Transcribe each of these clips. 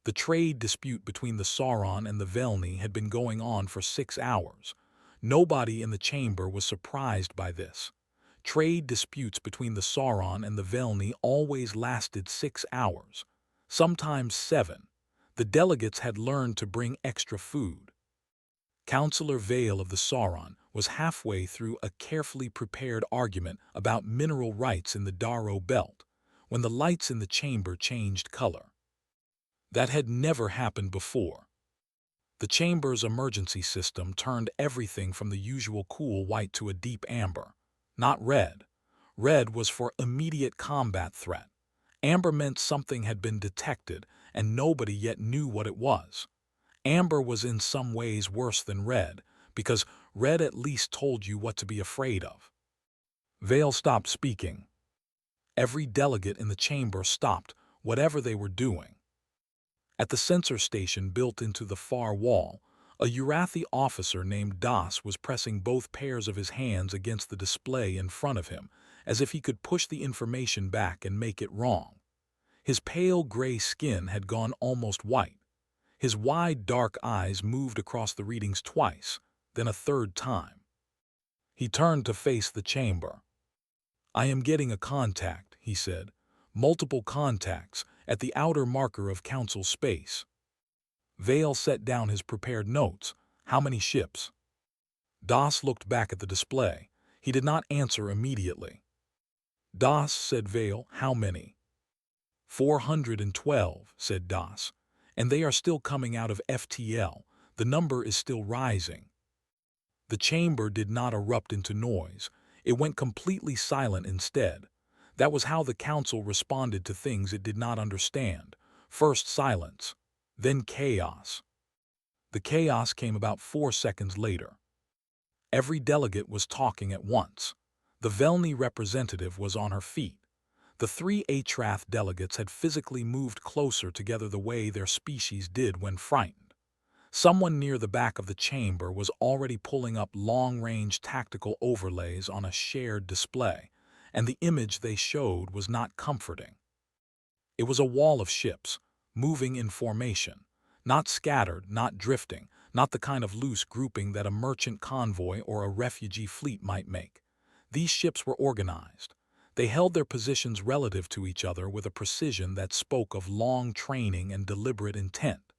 The trade dispute between the Sauron and the Velni had been going on for 6 hours. Nobody in the chamber was surprised by this. Trade disputes between the Sauron and the Velni always lasted 6 hours, sometimes 7. The delegates had learned to bring extra food. Counselor Vale of the Sauron was halfway through a carefully prepared argument about mineral rights in the Darrow Belt when the lights in the chamber changed color. That had never happened before. The chamber's emergency system turned everything from the usual cool white to a deep amber, not red. Red was for immediate combat threat. Amber meant something had been detected and nobody yet knew what it was. Amber was in some ways worse than red, because red at least told you what to be afraid of. Vale stopped speaking. Every delegate in the chamber stopped, whatever they were doing. At the sensor station built into the far wall, a Urathi officer named Das was pressing both pairs of his hands against the display in front of him, as if he could push the information back and make it wrong. His pale gray skin had gone almost white. His wide, dark eyes moved across the readings twice, then a third time. He turned to face the chamber. "I am getting a contact," he said. "Multiple contacts at the outer marker of Council space." Vale set down his prepared notes. "How many ships?" Das looked back at the display. He did not answer immediately. "Das," said Vale, "how many?" 412, said Das. "And they are still coming out of FTL. The number is still rising." The chamber did not erupt into noise. It went completely silent instead. That was how the council responded to things it did not understand. First silence, then chaos. The chaos came about 4 seconds later. Every delegate was talking at once. The Velni representative was on her feet. The 3 Atrath delegates had physically moved closer together the way their species did when frightened. Someone near the back of the chamber was already pulling up long-range tactical overlays on a shared display, and the image they showed was not comforting. It was a wall of ships, moving in formation, not scattered, not drifting, not the kind of loose grouping that a merchant convoy or a refugee fleet might make. These ships were organized. They held their positions relative to each other with a precision that spoke of long training and deliberate intent.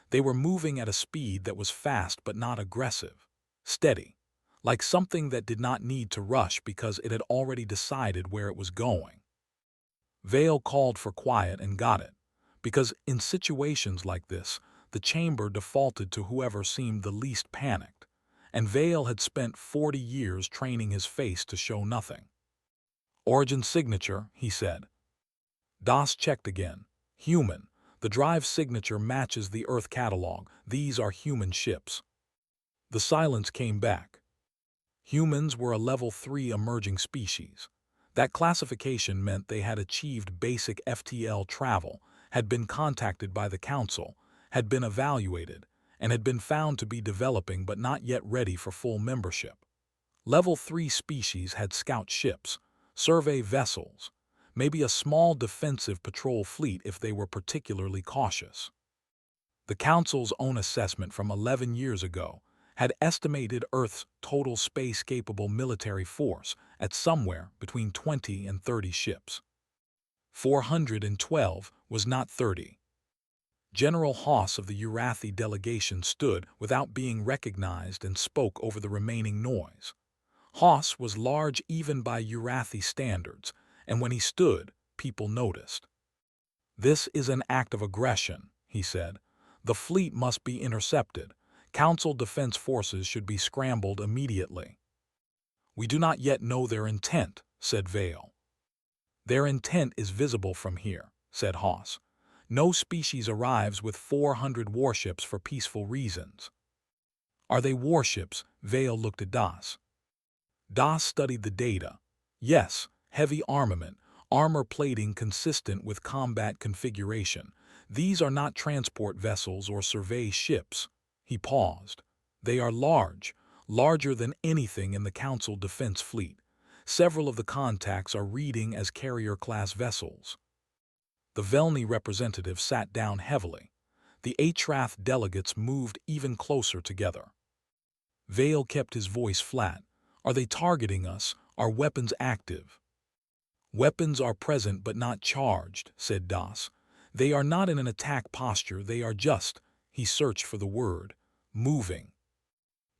They were moving at a speed that was fast but not aggressive, steady, like something that did not need to rush because it had already decided where it was going. Vale called for quiet and got it, because in situations like this, the chamber defaulted to whoever seemed the least panicked, and Vale had spent 40 years training his face to show nothing. "Origin signature," he said. Das checked again. "Human. The drive signature matches the Earth catalog. These are human ships." The silence came back. Humans were a level 3 emerging species. That classification meant they had achieved basic FTL travel, had been contacted by the Council, had been evaluated, and had been found to be developing but not yet ready for full membership. Level 3 species had scout ships, survey vessels, maybe a small defensive patrol fleet if they were particularly cautious. The Council's own assessment from 11 years ago had estimated Earth's total space-capable military force at somewhere between 20 and 30 ships. 412 was not 30. General Haas of the Urathi delegation stood without being recognized and spoke over the remaining noise. Haas was large even by Urathi standards, and when he stood, people noticed. "This is an act of aggression," he said. "The fleet must be intercepted. Council defense forces should be scrambled immediately." "We do not yet know their intent," said Vale. "Their intent is visible from here," said Haas. "No species arrives with 400 warships for peaceful reasons." "Are they warships?" Vale looked at Das. Das studied the data. "Yes, heavy armament, armor plating consistent with combat configuration. These are not transport vessels or survey ships." He paused. "They are large, larger than anything in the Council defense fleet. Several of the contacts are reading as carrier-class vessels." The Velni representative sat down heavily. The HFY delegates moved even closer together. Vale kept his voice flat. Are they targeting us? Are weapons active? Weapons are present but not charged, said Das. They are not in an attack posture, they are just, he searched for the word, moving.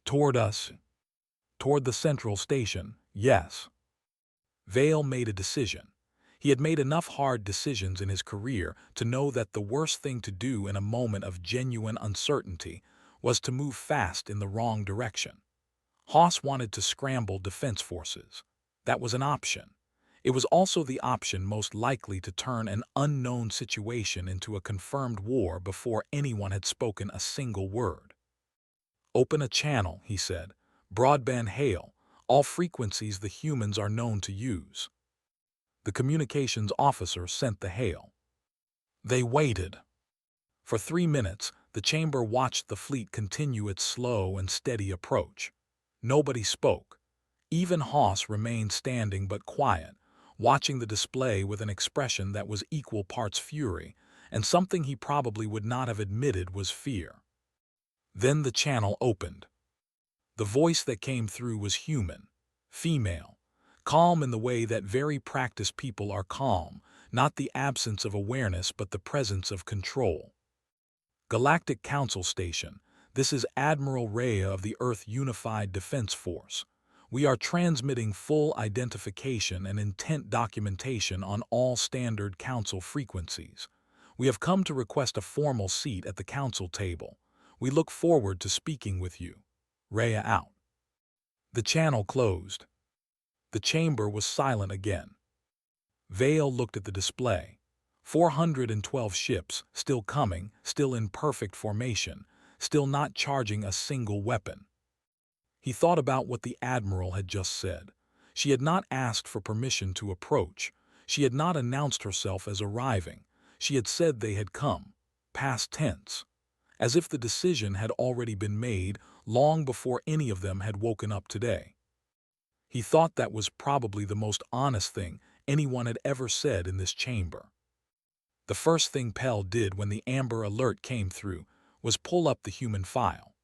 Toward us. Toward the central station, yes. Vale made a decision. He had made enough hard decisions in his career to know that the worst thing to do in a moment of genuine uncertainty was to move fast in the wrong direction. Haas wanted to scramble defense forces. That was an option. It was also the option most likely to turn an unknown situation into a confirmed war before anyone had spoken a single word. Open a channel, he said. Broadband hail, all frequencies the humans are known to use. The communications officer sent the hail. They waited. For 3 minutes, the chamber watched the fleet continue its slow and steady approach. Nobody spoke. Even Haas remained standing but quiet, watching the display with an expression that was equal parts fury, and something he probably would not have admitted was fear. Then the channel opened. The voice that came through was human, female, calm in the way that very practiced people are calm, not the absence of awareness but the presence of control. Galactic Council Station, this is Admiral Rhea of the Earth Unified Defense Force. We are transmitting full identification and intent documentation on all standard Council frequencies. We have come to request a formal seat at the Council table. We look forward to speaking with you. Rhea out. The channel closed. The chamber was silent again. Vale looked at the display. 412 ships, still coming, still in perfect formation, still not charging a single weapon. He thought about what the Admiral had just said. She had not asked for permission to approach. She had not announced herself as arriving. She had said they had come, past tense, as if the decision had already been made long before any of them had woken up today. He thought that was probably the most honest thing anyone had ever said in this chamber. The first thing Pell did when the Amber Alert came through was pull up the human file.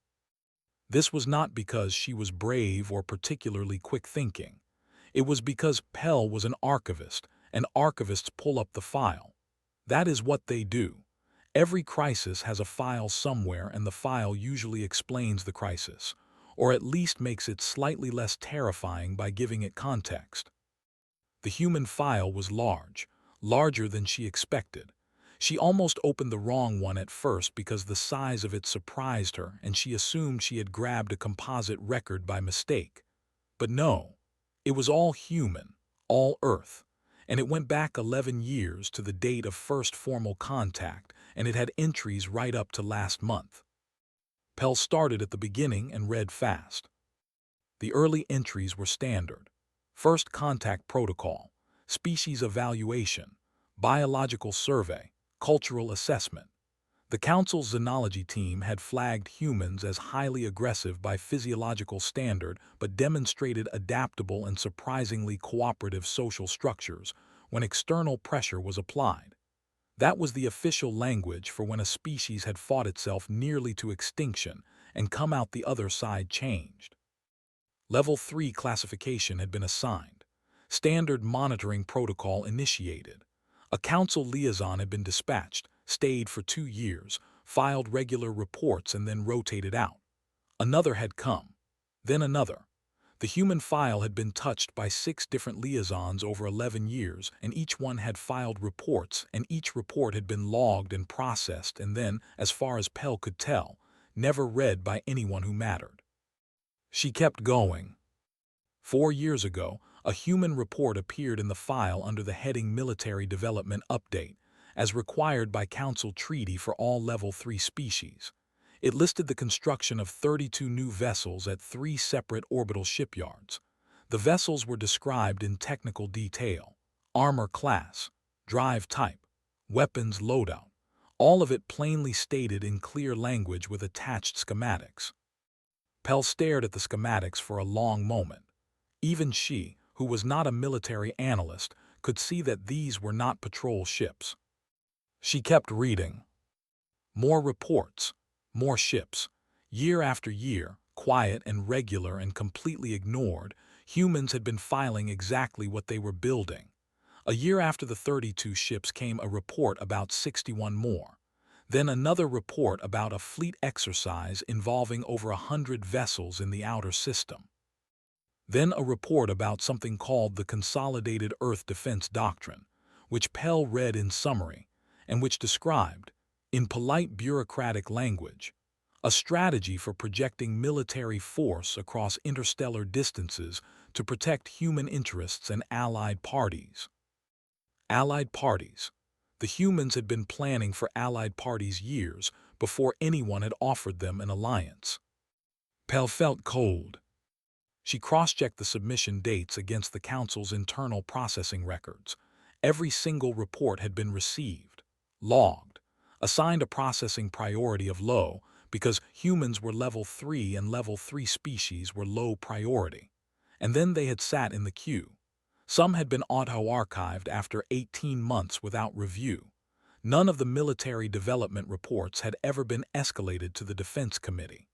This was not because she was brave or particularly quick-thinking. It was because Pell was an archivist, and archivists pull up the file. That is what they do. Every crisis has a file somewhere, and the file usually explains the crisis, or at least makes it slightly less terrifying by giving it context. The human file was large, larger than she expected. She almost opened the wrong one at first because the size of it surprised her and she assumed she had grabbed a composite record by mistake. But no, it was all human, all Earth, and it went back 11 years to the date of first formal contact, and it had entries right up to last month. Pell started at the beginning and read fast. The early entries were standard. First contact protocol, species evaluation, biological survey, cultural assessment. The Council's xenology team had flagged humans as highly aggressive by physiological standard but demonstrated adaptable and surprisingly cooperative social structures when external pressure was applied. That was the official language for when a species had fought itself nearly to extinction and come out the other side changed. Level 3 classification had been assigned. Standard monitoring protocol initiated. A council liaison had been dispatched, stayed for 2 years, filed regular reports and then rotated out. Another had come. Then another. The human file had been touched by 6 different liaisons over 11 years, and each one had filed reports, and each report had been logged and processed and then, as far as Pell could tell, never read by anyone who mattered. She kept going. 4 years ago, a human report appeared in the file under the heading Military Development Update, as required by Council Treaty for all Level 3 species. It listed the construction of 32 new vessels at 3 separate orbital shipyards. The vessels were described in technical detail: armor class, drive type, weapons loadout, all of it plainly stated in clear language with attached schematics. Pell stared at the schematics for a long moment. Even she, who was not a military analyst, could see that these were not patrol ships. She kept reading. More reports, more ships. Year after year, quiet and regular and completely ignored, humans had been filing exactly what they were building. A year after the 32 ships came a report about 61 more. Then another report about a fleet exercise involving over 100 vessels in the outer system. Then a report about something called the Consolidated Earth Defense Doctrine, which Pell read in summary, and which described, in polite bureaucratic language, a strategy for projecting military force across interstellar distances to protect human interests and allied parties. Allied parties. The humans had been planning for allied parties years before anyone had offered them an alliance. Pell felt cold. She cross-checked the submission dates against the Council's internal processing records. Every single report had been received, logged, assigned a processing priority of low because humans were level 3 and level 3 species were low priority. And then they had sat in the queue. Some had been auto-archived after 18 months without review. None of the military development reports had ever been escalated to the Defense Committee.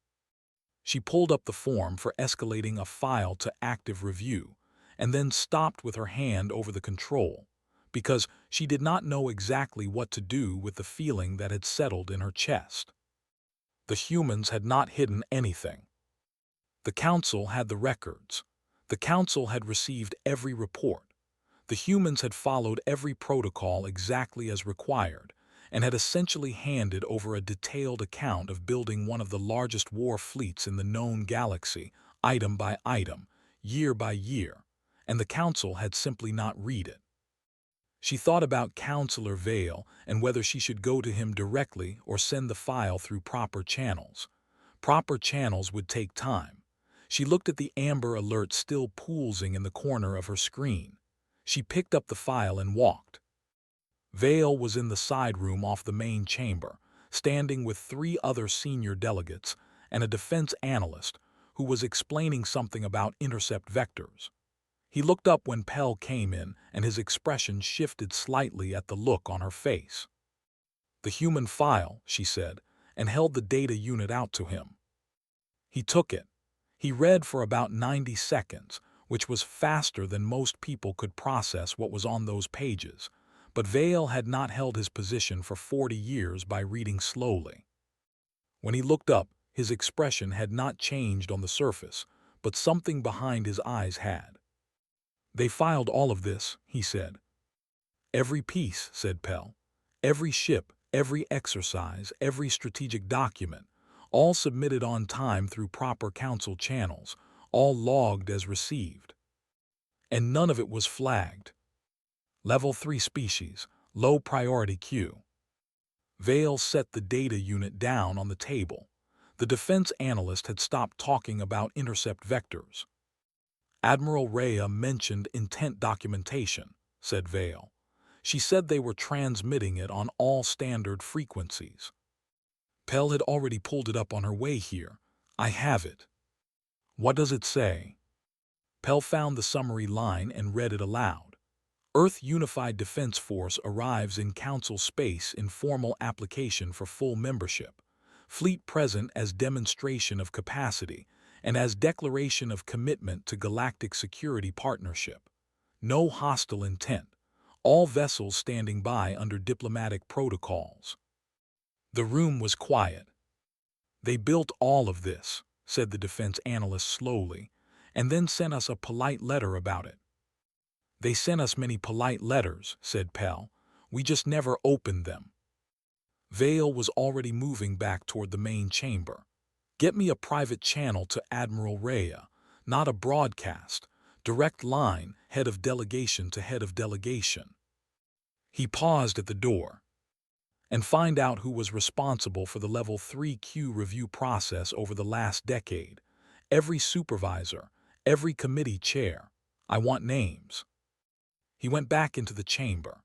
She pulled up the form for escalating a file to active review, and then stopped with her hand over the control, because she did not know exactly what to do with the feeling that had settled in her chest. The humans had not hidden anything. The Council had the records. The Council had received every report. The humans had followed every protocol exactly as required, and had essentially handed over a detailed account of building one of the largest war fleets in the known galaxy, item by item, year by year, and the Council had simply not read it. She thought about Counselor Vale and whether she should go to him directly or send the file through proper channels. Proper channels would take time. She looked at the amber alert still pulsing in the corner of her screen. She picked up the file and walked. Vale was in the side room off the main chamber, standing with 3 other senior delegates and a defense analyst who was explaining something about intercept vectors. He looked up when Pell came in, and his expression shifted slightly at the look on her face. "The human file," she said, and held the data unit out to him. He took it. He read for about 90 seconds, which was faster than most people could process what was on those pages, but Vale had not held his position for 40 years by reading slowly. When he looked up, his expression had not changed on the surface, but something behind his eyes had. "They filed all of this," he said. "Every piece," said Pell. "Every ship, every exercise, every strategic document, all submitted on time through proper council channels, all logged as received. And none of it was flagged. Level 3 species, low priority queue." Vale set the data unit down on the table. The defense analyst had stopped talking about intercept vectors. "Admiral Rhea mentioned intent documentation," said Vale. "She said they were transmitting it on all standard frequencies." Pell had already pulled it up on her way here. "I have it." "What does it say?" Pell found the summary line and read it aloud. "Earth Unified Defense Force arrives in Council space in formal application for full membership. Fleet present as demonstration of capacity and as declaration of commitment to galactic security partnership. No hostile intent. All vessels standing by under diplomatic protocols." The room was quiet. "They built all of this," said the defense analyst slowly, "and then sent us a polite letter about it." "They sent us many polite letters," said Pell. "We just never opened them." Vale was already moving back toward the main chamber. "Get me a private channel to Admiral Rhea, not a broadcast. Direct line, head of delegation to head of delegation." He paused at the door. "And find out who was responsible for the Level 3 Q review process over the last decade. Every supervisor, every committee chair. I want names." He went back into the chamber.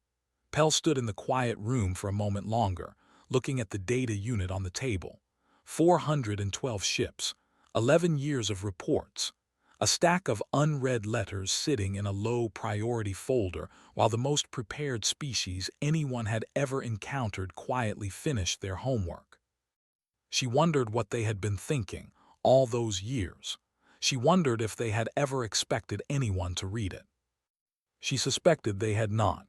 Pell stood in the quiet room for a moment longer, looking at the data unit on the table. 412 ships, 11 years of reports, a stack of unread letters sitting in a low-priority folder while the most prepared species anyone had ever encountered quietly finished their homework. She wondered what they had been thinking all those years. She wondered if they had ever expected anyone to read it. She suspected they had not.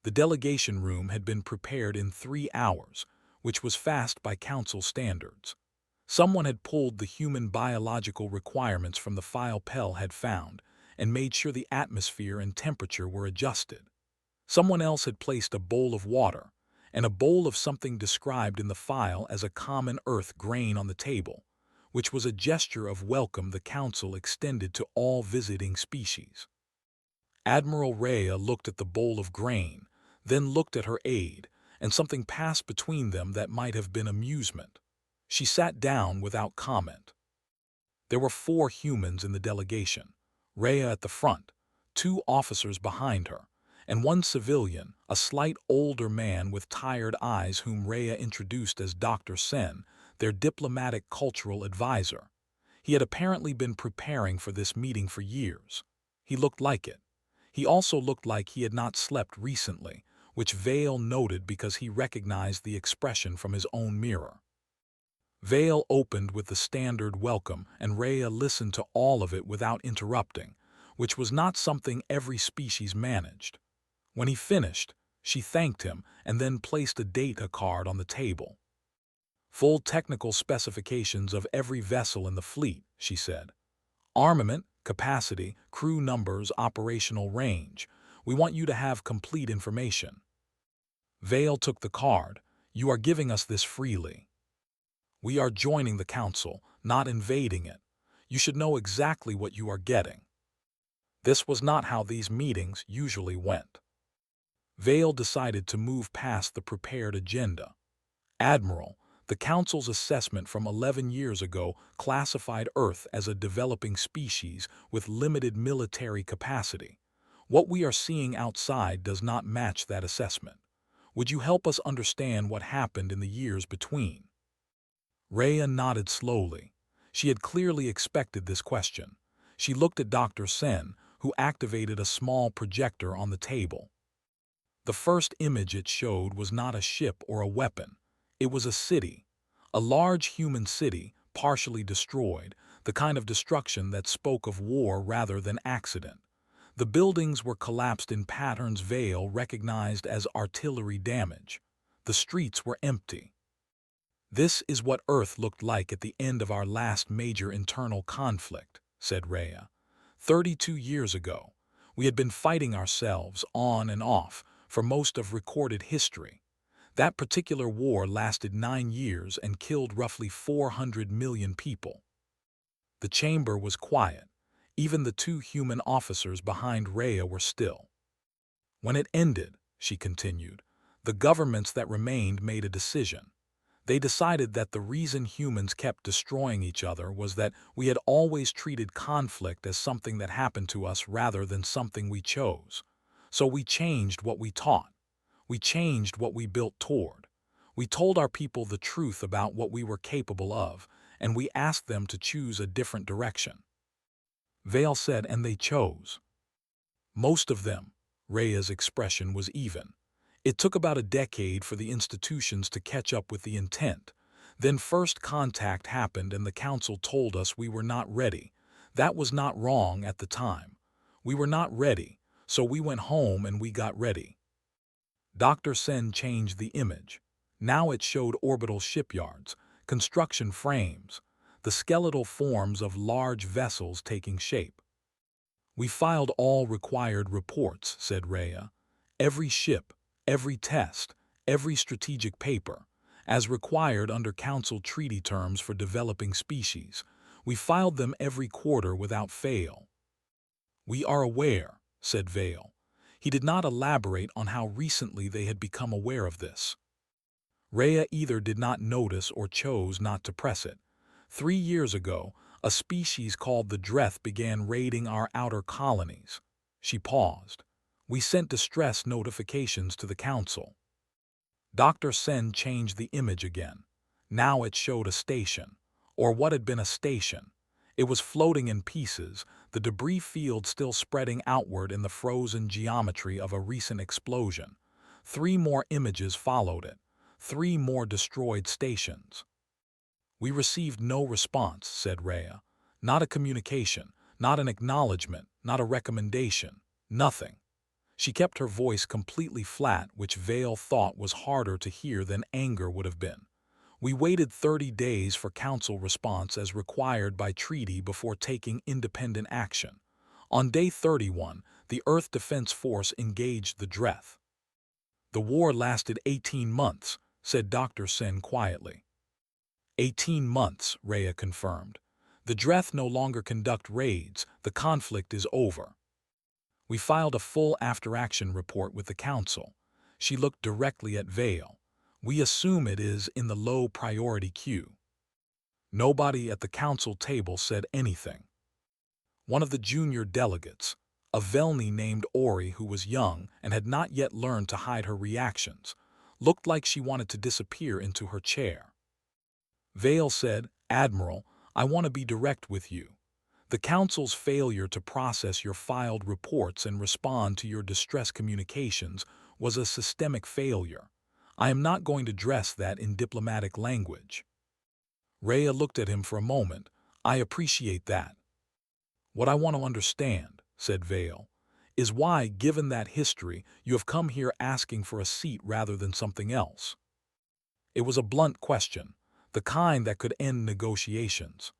The delegation room had been prepared in 3 hours, which was fast by council standards. Someone had pulled the human biological requirements from the file Pell had found and made sure the atmosphere and temperature were adjusted. Someone else had placed a bowl of water and a bowl of something described in the file as a common earth grain on the table, which was a gesture of welcome the council extended to all visiting species. Admiral Rhea looked at the bowl of grain, then looked at her aide, and something passed between them that might have been amusement. She sat down without comment. There were 4 humans in the delegation, Rhea at the front, 2 officers behind her, and 1 civilian, a slight older man with tired eyes whom Rhea introduced as Dr. Sen, their diplomatic cultural advisor. He had apparently been preparing for this meeting for years. He looked like it. He also looked like he had not slept recently, which Vale noted because he recognized the expression from his own mirror. Vale opened with the standard welcome, and Rhea listened to all of it without interrupting, which was not something every species managed. When he finished, she thanked him and then placed a data card on the table. "Full technical specifications of every vessel in the fleet," she said. "Armament, capacity, crew numbers, operational range. We want you to have complete information." Vale took the card. "You are giving us this freely. We are joining the council, not invading it. You should know exactly what you are getting." This was not how these meetings usually went. Vale decided to move past the prepared agenda. "Admiral, the Council's assessment from 11 years ago classified Earth as a developing species with limited military capacity. What we are seeing outside does not match that assessment. Would you help us understand what happened in the years between?" Rhea nodded slowly. She had clearly expected this question. She looked at Dr. Sen, who activated a small projector on the table. The first image it showed was not a ship or a weapon. It was a city. A large human city, partially destroyed, the kind of destruction that spoke of war rather than accident. The buildings were collapsed in patterns Vale recognized as artillery damage. The streets were empty. "This is what Earth looked like at the end of our last major internal conflict," said Rhea. 32 years ago, we had been fighting ourselves on and off for most of recorded history. That particular war lasted 9 years and killed roughly 400 million people. The chamber was quiet. Even the 2 human officers behind Rhea were still. "When it ended," she continued, "the governments that remained made a decision. They decided that the reason humans kept destroying each other was that we had always treated conflict as something that happened to us rather than something we chose. So we changed what we taught. We changed what we built toward. We told our people the truth about what we were capable of, and we asked them to choose a different direction." Vale said, "And they chose." "Most of them." Rhea's expression was even. "It took about a decade for the institutions to catch up with the intent. Then first contact happened and the council told us we were not ready. That was not wrong at the time. We were not ready, so we went home and we got ready." Dr. Sen changed the image. Now it showed orbital shipyards, construction frames, the skeletal forms of large vessels taking shape. "We filed all required reports," said Rhea. "Every ship, every test, every strategic paper, as required under Council treaty terms for developing species. We filed them every quarter without fail." "We are aware," said Vale. He did not elaborate on how recently they had become aware of this. Rhea either did not notice or chose not to press it. 3 years ago, a species called the Dreth began raiding our outer colonies. She paused. "We sent distress notifications to the Council." Dr. Sen changed the image again. Now it showed a station, or what had been a station. It was floating in pieces, the debris field still spreading outward in the frozen geometry of a recent explosion. 3 more images followed it. 3 more destroyed stations. We received no response, said Rhea. Not a communication, not an acknowledgement, not a recommendation, nothing. She kept her voice completely flat, which Vale thought was harder to hear than anger would have been. We waited 30 days for council response as required by treaty before taking independent action. On day 31, the Earth Defense Force engaged the Dreth. The war lasted 18 months, said Dr. Sen quietly. 18 months, Rhea confirmed. The Dreth no longer conduct raids, the conflict is over. We filed a full after-action report with the council. She looked directly at Vale. We assume it is in the low priority queue. Nobody at the council table said anything. One of the junior delegates, a Velni named Ori who was young and had not yet learned to hide her reactions, looked like she wanted to disappear into her chair. Vale said, "Admiral, I want to be direct with you. The Council's failure to process your filed reports and respond to your distress communications was a systemic failure. I am not going to dress that in diplomatic language." Rhea looked at him for a moment. "I appreciate that. What I want to understand," said Vale, "is why, given that history, you have come here asking for a seat rather than something else." It was a blunt question, the kind that could end negotiations.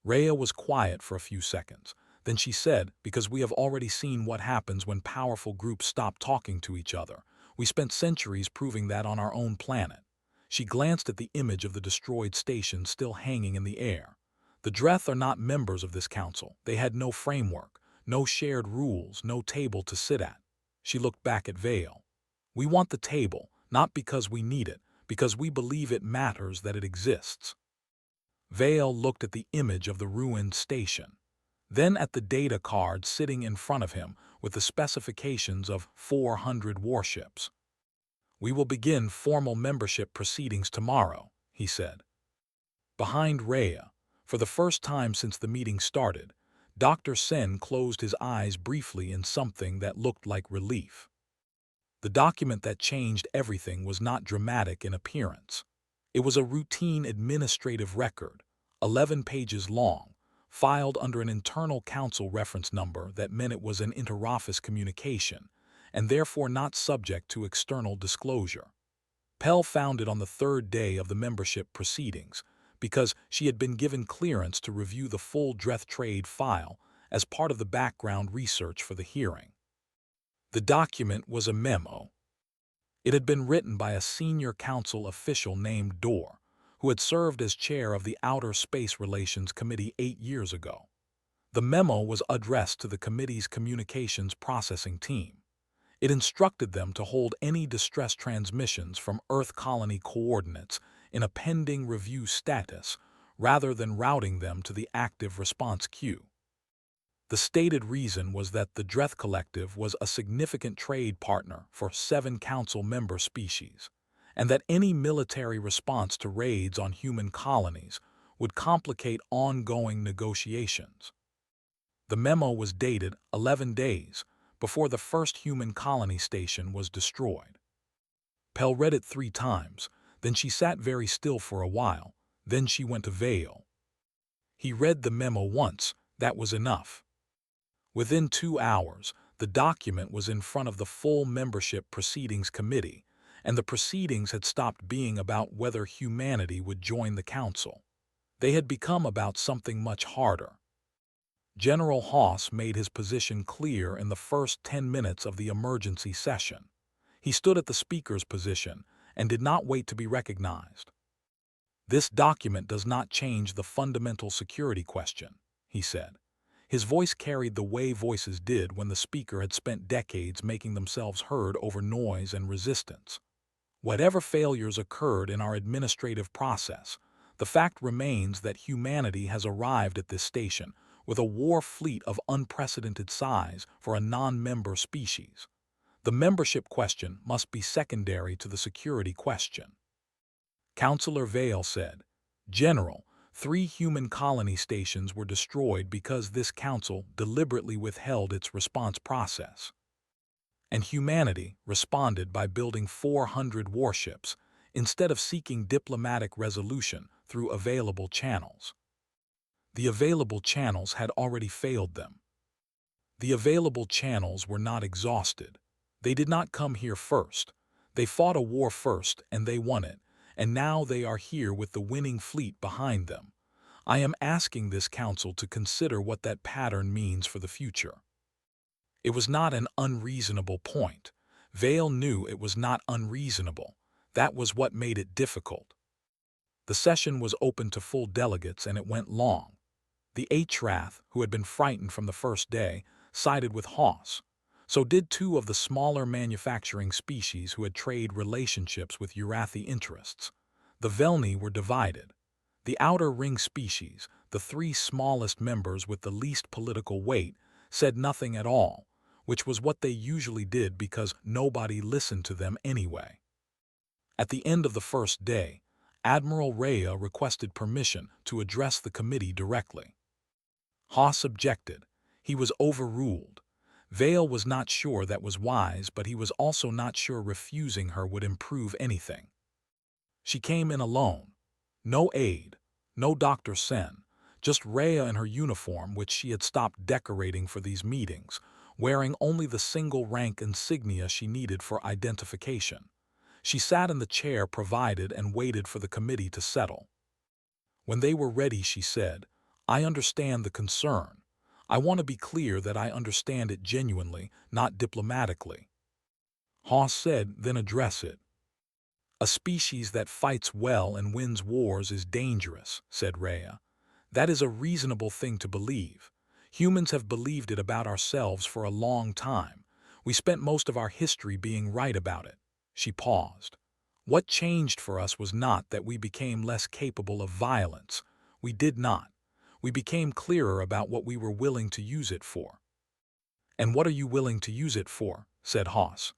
Rhea was quiet for a few seconds. Then she said, "Because we have already seen what happens when powerful groups stop talking to each other. We spent centuries proving that on our own planet." She glanced at the image of the destroyed station still hanging in the air. "The Dreth are not members of this council. They had no framework, no shared rules, no table to sit at." She looked back at Vale. "We want the table, not because we need it, because we believe it matters that it exists." Vale looked at the image of the ruined station, then at the data card sitting in front of him with the specifications of 400 warships. "We will begin formal membership proceedings tomorrow," he said. Behind Rhea, for the first time since the meeting started, Dr. Sen closed his eyes briefly in something that looked like relief. The document that changed everything was not dramatic in appearance. It was a routine administrative record, 11 pages long, filed under an internal council reference number that meant it was an interoffice communication, and therefore not subject to external disclosure. Pell found it on the third day of the membership proceedings, because she had been given clearance to review the full Dreth trade file as part of the background research for the hearing. The document was a memo. It had been written by a senior council official named Dorr, who had served as chair of the Outer Space Relations Committee 8 years ago. The memo was addressed to the committee's communications processing team. It instructed them to hold any distress transmissions from Earth colony coordinates in a pending review status rather than routing them to the active response queue. The stated reason was that the Dreth Collective was a significant trade partner for 7 council member species, and that any military response to raids on human colonies would complicate ongoing negotiations. The memo was dated 11 days before the first human colony station was destroyed. Pell read it 3 times, then she sat very still for a while, then she went to Vale. He read the memo once, that was enough. Within 2 hours, the document was in front of the full membership proceedings committee, and the proceedings had stopped being about whether humanity would join the council. They had become about something much harder. General Haas made his position clear in the first 10 minutes of the emergency session. He stood at the speaker's position and did not wait to be recognized. "This document does not change the fundamental security question," he said. His voice carried the way voices did when the speaker had spent decades making themselves heard over noise and resistance. "Whatever failures occurred in our administrative process, the fact remains that humanity has arrived at this station with a war fleet of unprecedented size for a non-member species. The membership question must be secondary to the security question." Councillor Vale said, "General, 3 human colony stations were destroyed because this council deliberately withheld its response process. And humanity responded by building 400 warships, instead of seeking diplomatic resolution through available channels. The available channels had already failed them. The available channels were not exhausted. They did not come here first. They fought a war first, and they won it, and now they are here with the winning fleet behind them. I am asking this council to consider what that pattern means for the future. It was not an unreasonable point. Vale knew it was not unreasonable. That was what made it difficult. The session was open to full delegates, and it went long. The HFY, who had been frightened from the first day, sided with Haas. So did two of the smaller manufacturing species who had trade relationships with Urathi interests. The Velni were divided. The outer ring species, the three smallest members with the least political weight, said nothing at all, which was what they usually did because nobody listened to them anyway. At the end of the first day, Admiral Rhea requested permission to address the committee directly. Haas objected. He was overruled. Vale was not sure that was wise, but he was also not sure refusing her would improve anything. She came in alone. No aide, no Dr. Sen, just Rhea in her uniform, which she had stopped decorating for these meetings, wearing only the single rank insignia she needed for identification. She sat in the chair provided and waited for the committee to settle. When they were ready, she said, "I understand the concern. I want to be clear that I understand it genuinely, not diplomatically." Haas said, "Then address it." "A species that fights well and wins wars is dangerous," said Rhea. "That is a reasonable thing to believe. Humans have believed it about ourselves for a long time. We spent most of our history being right about it." She paused. "What changed for us was not that we became less capable of violence. We did not. We became clearer about what we were willing to use it for." "And what are you willing to use it for?" said Haas.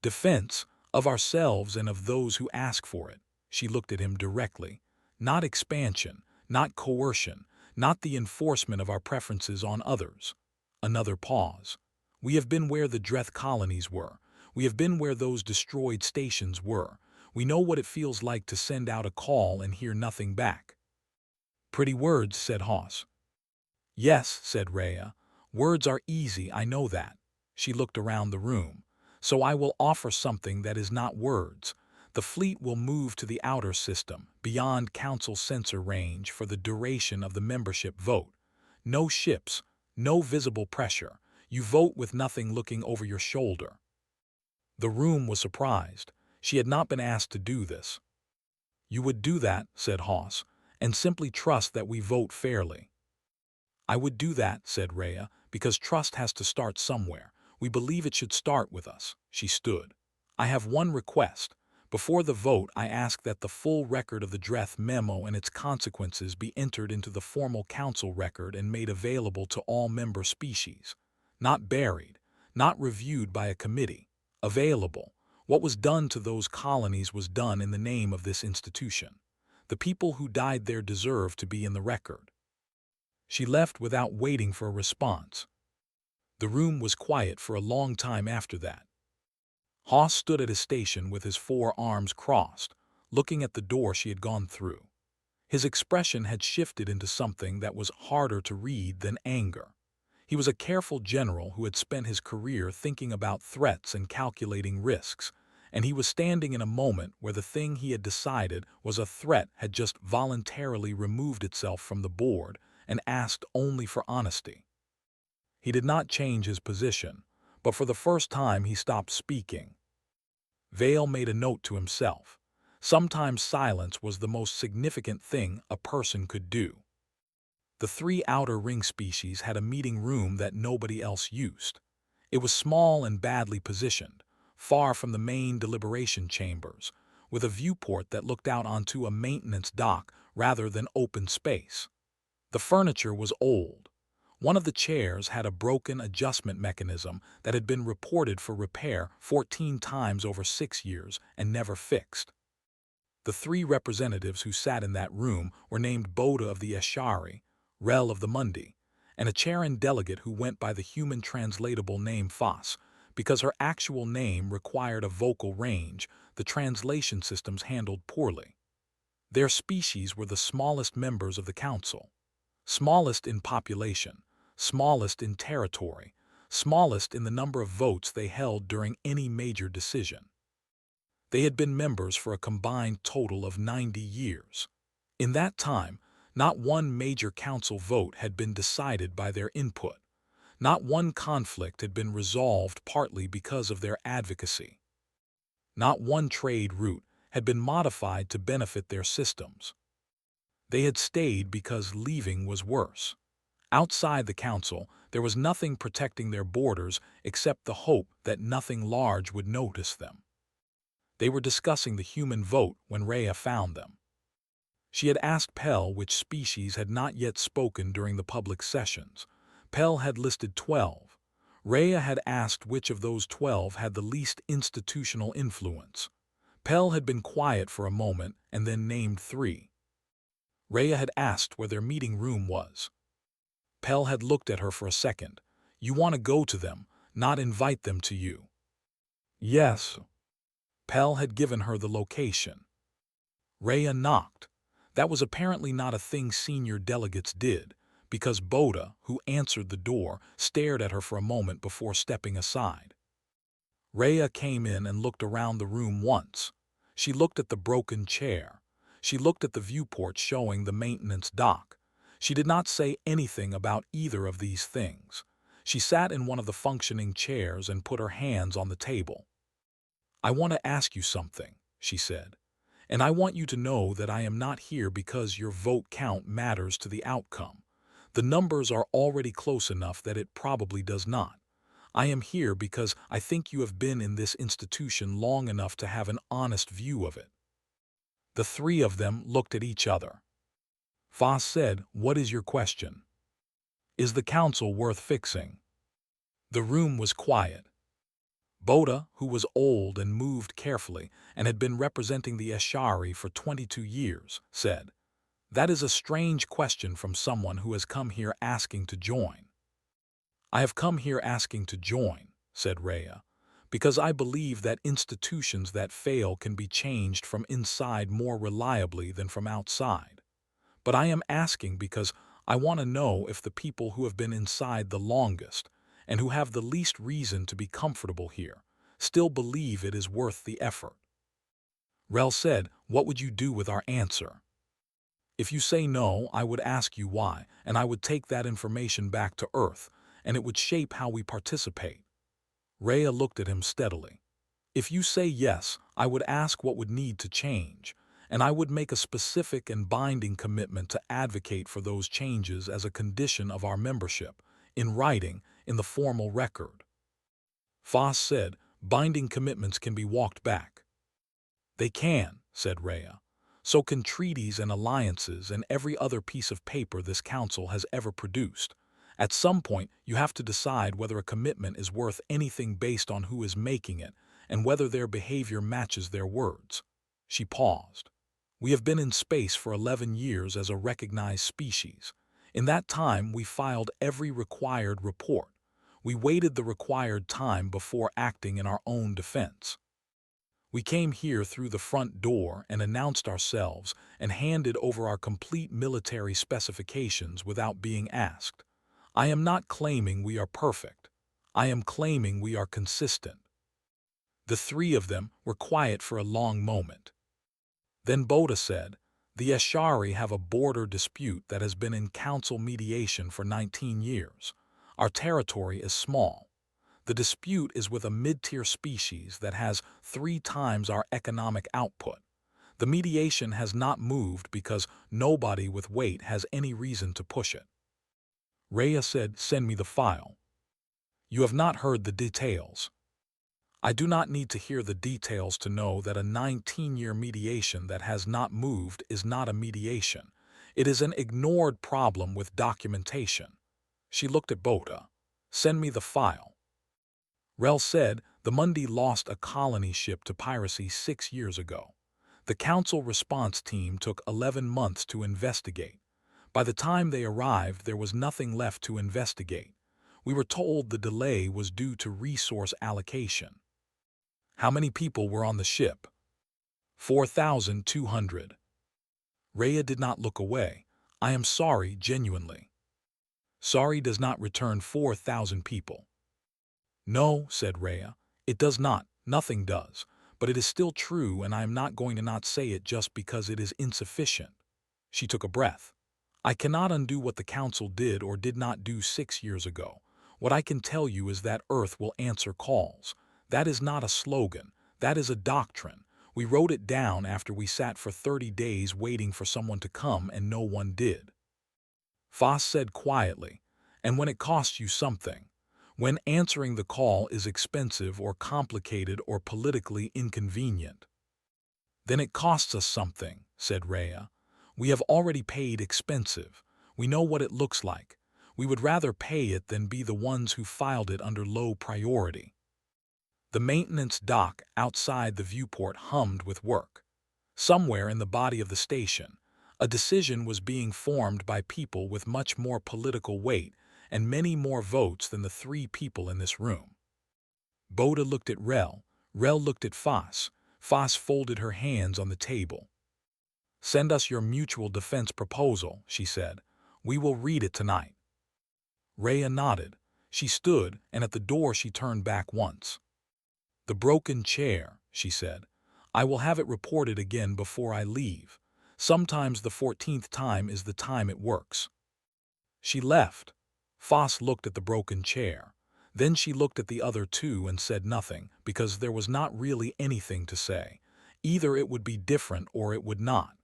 "Defense of ourselves and of those who ask for it." She looked at him directly. "Not expansion, not coercion, not the enforcement of our preferences on others." Another pause. "We have been where the Dreth colonies were. We have been where those destroyed stations were. We know what it feels like to send out a call and hear nothing back." "Pretty words," said Haas. "Yes," said Rhea. "Words are easy, I know that." She looked around the room. "So I will offer something that is not words. The fleet will move to the outer system, beyond Council sensor range for the duration of the membership vote. No ships, no visible pressure. You vote with nothing looking over your shoulder." The room was surprised. She had not been asked to do this. "You would do that," said Haas, "and simply trust that we vote fairly." "I would do that," said Rhea, "because trust has to start somewhere. We believe it should start with us." She stood. "I have one request. Before the vote, I ask that the full record of the Dreth memo and its consequences be entered into the formal council record and made available to all member species. Not buried, not reviewed by a committee. Available. What was done to those colonies was done in the name of this institution. The people who died there deserve to be in the record." She left without waiting for a response. The room was quiet for a long time after that. Haas stood at his station with his 4 arms crossed, looking at the door she had gone through. His expression had shifted into something that was harder to read than anger. He was a careful general who had spent his career thinking about threats and calculating risks, and he was standing in a moment where the thing he had decided was a threat had just voluntarily removed itself from the board and asked only for honesty. He did not change his position, but for the first time he stopped speaking. Vale made a note to himself. Sometimes silence was the most significant thing a person could do. The 3 outer ring species had a meeting room that nobody else used. It was small and badly positioned, far from the main deliberation chambers, with a viewport that looked out onto a maintenance dock rather than open space. The furniture was old. One of the chairs had a broken adjustment mechanism that had been reported for repair 14 times over 6 years and never fixed. The 3 representatives who sat in that room were named Boda of the Eshari, Rel of the Mundi, and a Charon delegate who went by the human translatable name Foss, because her actual name required a vocal range, the translation systems handled poorly. Their species were the smallest members of the council. Smallest in population, smallest in territory, smallest in the number of votes they held during any major decision. They had been members for a combined total of 90 years. In that time, not one major council vote had been decided by their input. Not one conflict had been resolved partly because of their advocacy. Not one trade route had been modified to benefit their systems. They had stayed because leaving was worse. Outside the council, there was nothing protecting their borders except the hope that nothing large would notice them. They were discussing the human vote when Rhea found them. She had asked Pell which species had not yet spoken during the public sessions. Pell had listed 12. Rhea had asked which of those 12 had the least institutional influence. Pell had been quiet for a moment and then named 3. Rhea had asked where their meeting room was. Pell had looked at her for a second. You want to go to them, not invite them to you. Yes. Pell had given her the location. Rhea knocked. That was apparently not a thing senior delegates did, because Boda, who answered the door, stared at her for a moment before stepping aside. Rhea came in and looked around the room once. She looked at the broken chair. She looked at the viewport showing the maintenance dock. She did not say anything about either of these things. She sat in one of the functioning chairs and put her hands on the table. I want to ask you something, she said. And I want you to know that I am not here because your vote count matters to the outcome. The numbers are already close enough that it probably does not. I am here because I think you have been in this institution long enough to have an honest view of it. The 3 of them looked at each other. Foss said, "What is your question? Is the council worth fixing?" The room was quiet. Boda, who was old and moved carefully and had been representing the Eshari for 22 years, said, "That is a strange question from someone who has come here asking to join." "I have come here asking to join," said Rhea, "because I believe that institutions that fail can be changed from inside more reliably than from outside. But I am asking because I want to know if the people who have been inside the longest and who have the least reason to be comfortable here still believe it is worth the effort." Rel said, "What would you do with our answer?" "If you say no, I would ask you why, and I would take that information back to Earth, and it would shape how we participate." Rhea looked at him steadily. "If you say yes, I would ask what would need to change, and I would make a specific and binding commitment to advocate for those changes as a condition of our membership, in writing, in the formal record." Foss said, "Binding commitments can be walked back." "They can," said Rhea. "So can treaties and alliances and every other piece of paper this council has ever produced. At some point, you have to decide whether a commitment is worth anything based on who is making it and whether their behavior matches their words." She paused. "We have been in space for 11 years as a recognized species. In that time, we filed every required report. We waited the required time before acting in our own defense. We came here through the front door and announced ourselves and handed over our complete military specifications without being asked. I am not claiming we are perfect. I am claiming we are consistent." The 3 of them were quiet for a long moment. Then Boda said, "The Eshari have a border dispute that has been in council mediation for 19 years. Our territory is small. The dispute is with a mid-tier species that has 3 times our economic output. The mediation has not moved because nobody with weight has any reason to push it." Rhea said, "Send me the file." "You have not heard the details." "I do not need to hear the details to know that a 19-year mediation that has not moved is not a mediation. It is an ignored problem with documentation." She looked at Boda. "Send me the file." Rel said, "The Mundi lost a colony ship to piracy 6 years ago. The council response team took 11 months to investigate. By the time they arrived, there was nothing left to investigate. We were told the delay was due to resource allocation." "How many people were on the ship?" 4,200. Rhea did not look away. I am sorry, genuinely. Sorry does not return 4,000 people. No, said Rhea, it does not, nothing does, but it is still true and I am not going to not say it just because it is insufficient. She took a breath. I cannot undo what the Council did or did not do 6 years ago. What I can tell you is that Earth will answer calls. That is not a slogan, that is a doctrine. We wrote it down after we sat for 30 days waiting for someone to come and no one did. Foss said quietly, and when it costs you something, when answering the call is expensive or complicated or politically inconvenient. Then it costs us something, said Rhea. We have already paid expensive. We know what it looks like. We would rather pay it than be the ones who filed it under low priority. The maintenance dock outside the viewport hummed with work. Somewhere in the body of the station, a decision was being formed by people with much more political weight and many more votes than the 3 people in this room. Boda looked at Rel looked at Foss. Foss folded her hands on the table. Send us your mutual defense proposal, she said. We will read it tonight. Rhea nodded. She stood, and at the door she turned back once. The broken chair, she said. I will have it reported again before I leave. Sometimes the 14th time is the time it works. She left. Foss looked at the broken chair. Then she looked at the other 2 and said nothing, because there was not really anything to say. Either it would be different or it would not.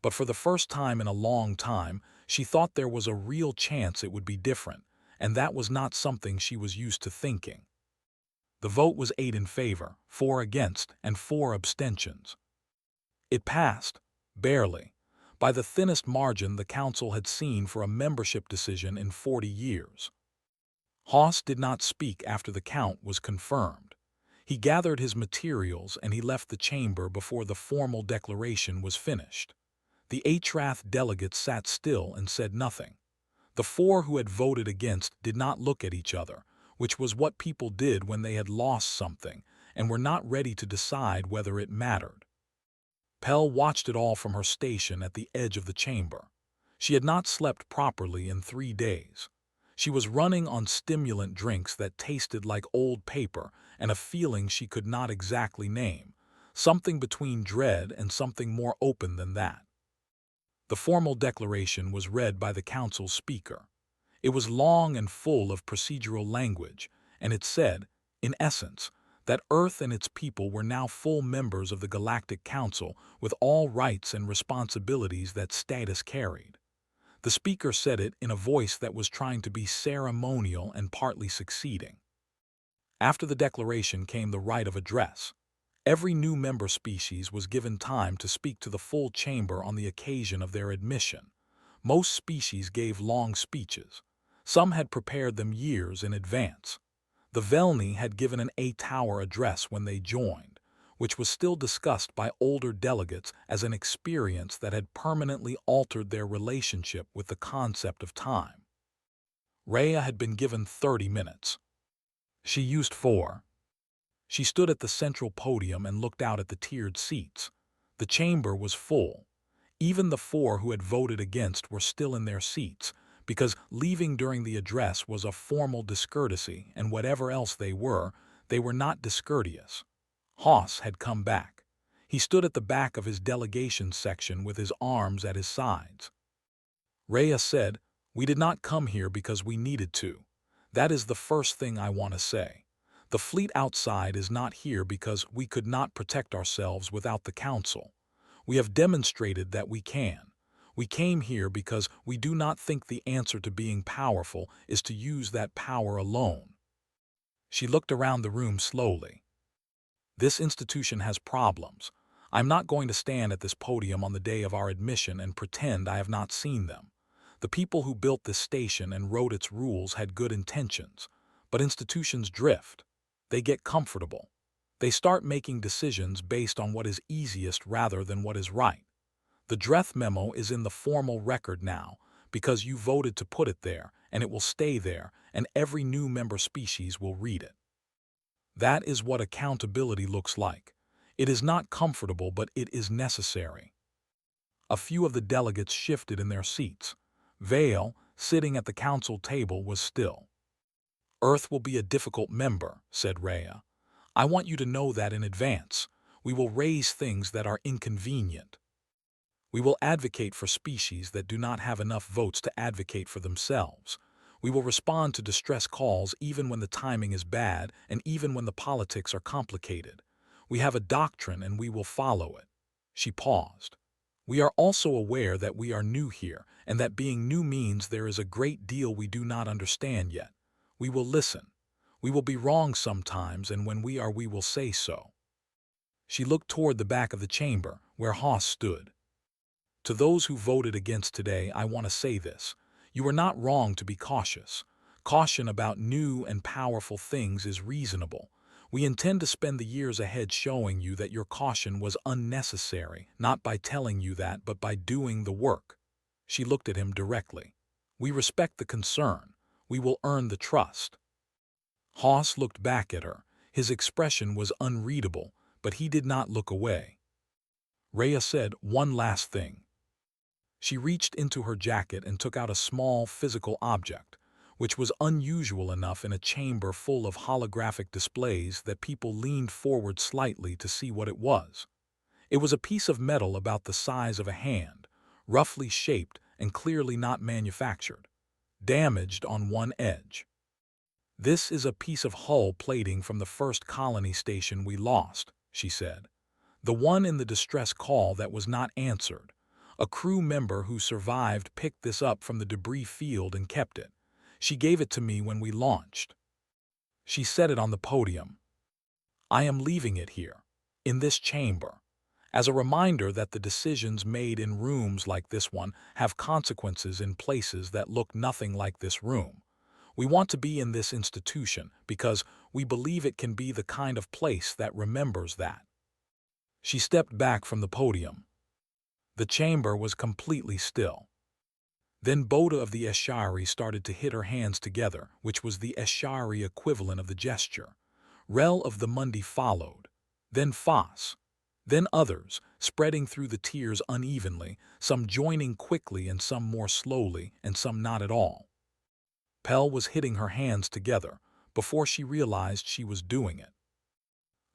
But for the first time in a long time, she thought there was a real chance it would be different, and that was not something she was used to thinking. The vote was 8 in favor, 4 against, and 4 abstentions. It passed, barely, by the thinnest margin the Council had seen for a membership decision in 40 years. Hoss did not speak after the count was confirmed. He gathered his materials and he left the chamber before the formal declaration was finished. The HRAF delegates sat still and said nothing. The 4 who had voted against did not look at each other, which was what people did when they had lost something and were not ready to decide whether it mattered. Pell watched it all from her station at the edge of the chamber. She had not slept properly in 3 days. She was running on stimulant drinks that tasted like old paper and a feeling she could not exactly name, something between dread and something more open than that. The formal declaration was read by the Council's speaker. It was long and full of procedural language, and it said, in essence, that Earth and its people were now full members of the Galactic Council with all rights and responsibilities that status carried. The speaker said it in a voice that was trying to be ceremonial and partly succeeding. After the declaration came the right of address. Every new member species was given time to speak to the full chamber on the occasion of their admission. Most species gave long speeches. Some had prepared them years in advance. The Velni had given an 8-hour address when they joined, which was still discussed by older delegates as an experience that had permanently altered their relationship with the concept of time. Rhea had been given 30 minutes. She used 4. She stood at the central podium and looked out at the tiered seats. The chamber was full. Even the 4 who had voted against were still in their seats, because leaving during the address was a formal discourtesy, and whatever else they were not discourteous. Hoss had come back. He stood at the back of his delegation section with his arms at his sides. Rhea said, "We did not come here because we needed to. That is the first thing I want to say. The fleet outside is not here because we could not protect ourselves without the Council. We have demonstrated that we can. We came here because we do not think the answer to being powerful is to use that power alone." She looked around the room slowly. This institution has problems. I'm not going to stand at this podium on the day of our admission and pretend I have not seen them. The people who built this station and wrote its rules had good intentions, but institutions drift. They get comfortable. They start making decisions based on what is easiest rather than what is right. The Dreth memo is in the formal record now because you voted to put it there, and it will stay there, and every new member species will read it. That is what accountability looks like. It is not comfortable, but it is necessary. A few of the delegates shifted in their seats. Vale, sitting at the council table, was still. Earth will be a difficult member, said Rhea. I want you to know that in advance. We will raise things that are inconvenient. We will advocate for species that do not have enough votes to advocate for themselves. We will respond to distress calls even when the timing is bad and even when the politics are complicated. We have a doctrine and we will follow it. She paused. We are also aware that we are new here and that being new means there is a great deal we do not understand yet. We will listen. We will be wrong sometimes, and when we are, we will say so. She looked toward the back of the chamber, where Haas stood. To those who voted against today, I want to say this. You are not wrong to be cautious. Caution about new and powerful things is reasonable. We intend to spend the years ahead showing you that your caution was unnecessary, not by telling you that, but by doing the work. She looked at him directly. We respect the concern. We will earn the trust. Haas looked back at her. His expression was unreadable, but he did not look away. Rhea said one last thing. She reached into her jacket and took out a small physical object, which was unusual enough in a chamber full of holographic displays that people leaned forward slightly to see what it was. It was a piece of metal about the size of a hand, roughly shaped and clearly not manufactured, damaged on one edge. This is a piece of hull plating from the first colony station we lost, she said. The one in the distress call that was not answered. A crew member who survived picked this up from the debris field and kept it. She gave it to me when we launched. She set it on the podium. I am leaving it here, in this chamber, as a reminder that the decisions made in rooms like this one have consequences in places that look nothing like this room. We want to be in this institution because we believe it can be the kind of place that remembers that. She stepped back from the podium. The chamber was completely still. Then Boda of the Eshari started to hit her hands together, which was the Eshari equivalent of the gesture. Rel of the Mundi followed, then Foss, then others, spreading through the tiers unevenly, some joining quickly and some more slowly and some not at all. Pell was hitting her hands together before she realized she was doing it.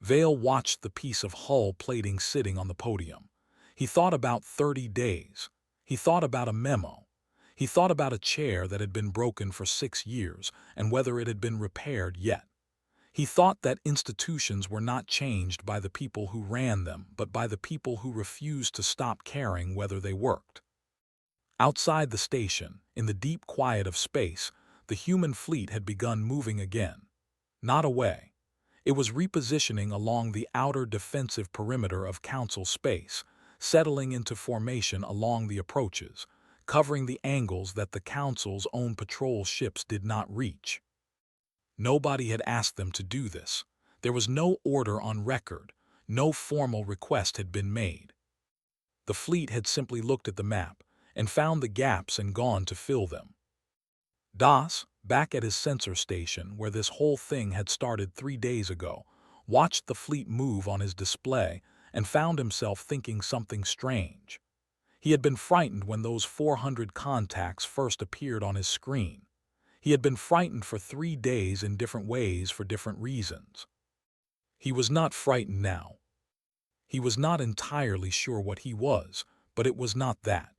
Vale watched the piece of hull plating sitting on the podium. He thought about 30 days. He thought about a memo. He thought about a chair that had been broken for 6 years and whether it had been repaired yet. He thought that institutions were not changed by the people who ran them, but by the people who refused to stop caring whether they worked. Outside the station, in the deep quiet of space, the human fleet had begun moving again. Not away. It was repositioning along the outer defensive perimeter of Council space, settling into formation along the approaches, covering the angles that the Council's own patrol ships did not reach. Nobody had asked them to do this. There was no order on record. No formal request had been made. The fleet had simply looked at the map and found the gaps and gone to fill them. Das, back at his sensor station where this whole thing had started 3 days ago, watched the fleet move on his display and found himself thinking something strange. He had been frightened when those 400 contacts first appeared on his screen. He had been frightened for 3 days in different ways for different reasons. He was not frightened now. He was not entirely sure what he was, but it was not that.